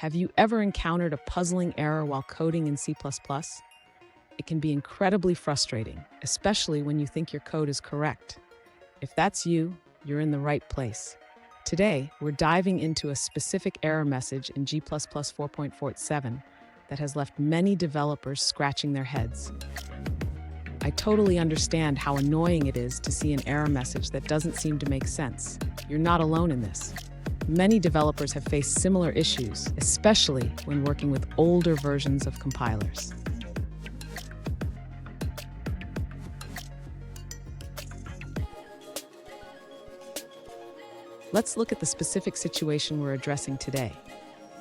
Have you ever encountered a puzzling error while coding in C++? It can be incredibly frustrating, especially when you think your code is correct. If that's you, you're in the right place. Today, we're diving into a specific error message in G++ 4.47 that has left many developers scratching their heads. I totally understand how annoying it is to see an error message that doesn't seem to make sense. You're not alone in this. Many developers have faced similar issues, especially when working with older versions of compilers. Let's look at the specific situation we're addressing today.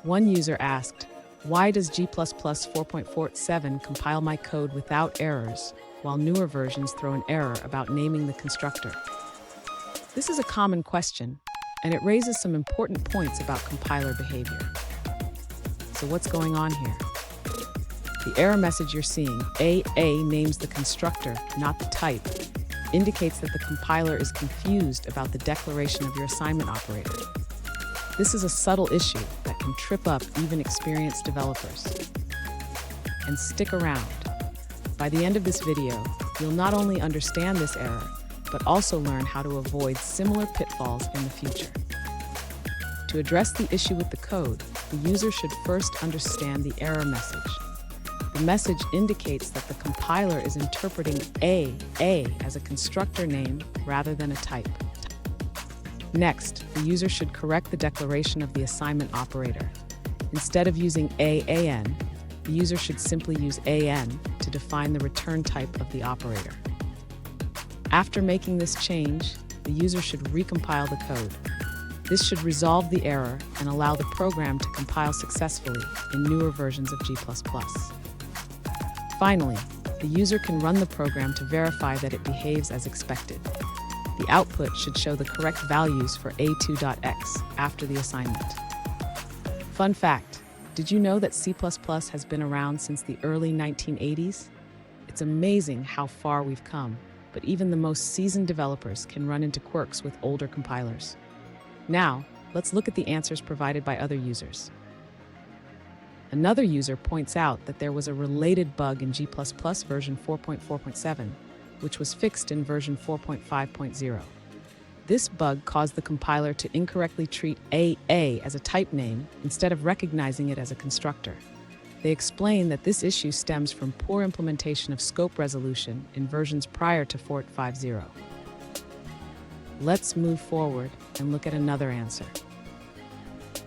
One user asked, "Why does G++ 4.47 compile my code without errors, while newer versions throw an error about naming the constructor?" This is a common question, and it raises some important points about compiler behavior. So what's going on here? The error message you're seeing, A names the constructor, not the type, indicates that the compiler is confused about the declaration of your assignment operator. This is a subtle issue that can trip up even experienced developers. And stick around. By the end of this video, you'll not only understand this error, but also learn how to avoid similar pitfalls in the future. To address the issue with the code, the user should first understand the error message. The message indicates that the compiler is interpreting A as a constructor name rather than a type. Next, the user should correct the declaration of the assignment operator. Instead of using AN, the user should simply use AN to define the return type of the operator. After making this change, the user should recompile the code. This should resolve the error and allow the program to compile successfully in newer versions of G++. Finally, the user can run the program to verify that it behaves as expected. The output should show the correct values for A2.x after the assignment. Fun fact, did you know that C++ has been around since the early 1980s? It's amazing how far we've come, but even the most seasoned developers can run into quirks with older compilers. Now, let's look at the answers provided by other users. Another user points out that there was a related bug in G++ version 4.4.7, which was fixed in version 4.5.0. This bug caused the compiler to incorrectly treat AA as a type name instead of recognizing it as a constructor. They explain that this issue stems from poor implementation of scope resolution in versions prior to 4.5.0. Let's move forward and look at another answer.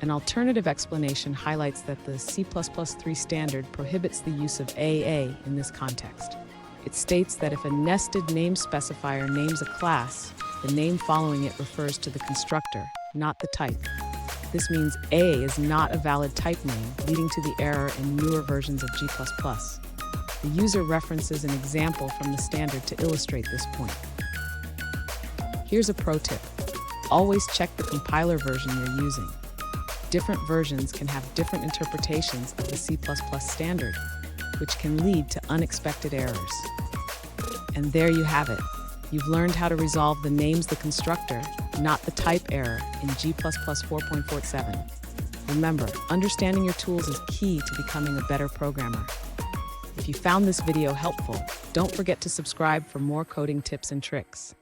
An alternative explanation highlights that the C++3 standard prohibits the use of AA in this context. It states that if a nested name specifier names a class, the name following it refers to the constructor, not the type. This means A is not a valid type name, leading to the error in newer versions of G++. The user references an example from the standard to illustrate this point. Here's a pro tip. Always check the compiler version you're using. Different versions can have different interpretations of the C++ standard, which can lead to unexpected errors. And there you have it. You've learned how to resolve the names the constructor, not the type error in G++ 4.47. Remember, understanding your tools is key to becoming a better programmer. If you found this video helpful, don't forget to subscribe for more coding tips and tricks.